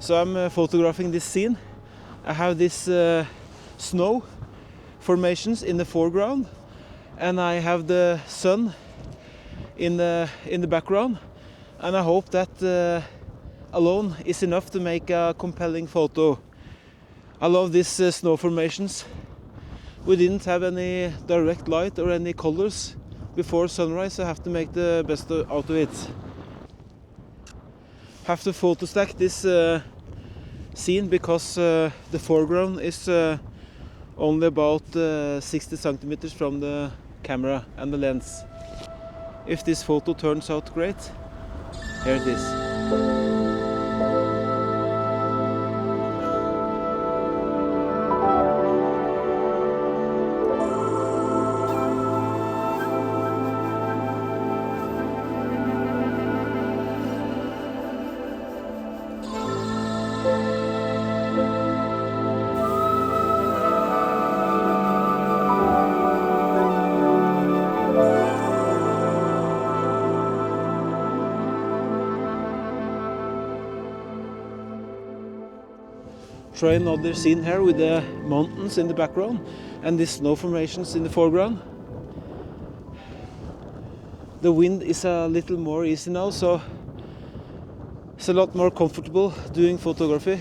So I'm photographing this scene. I have this snow formations in the foreground, and I have the sun in the background, and I hope that alone is enough to make a compelling photo. I love these snow formations. We didn't have any direct light or any colors before sunrise, so I have to make the best out of it. Have to photo stack this scene because the foreground is only about 60 centimeters from the camera and the lens. If this photo turns out great, here it is. Try another scene here with the mountains in the background and the snow formations in the foreground. The wind is a little more easy now, so it's a lot more comfortable doing photography.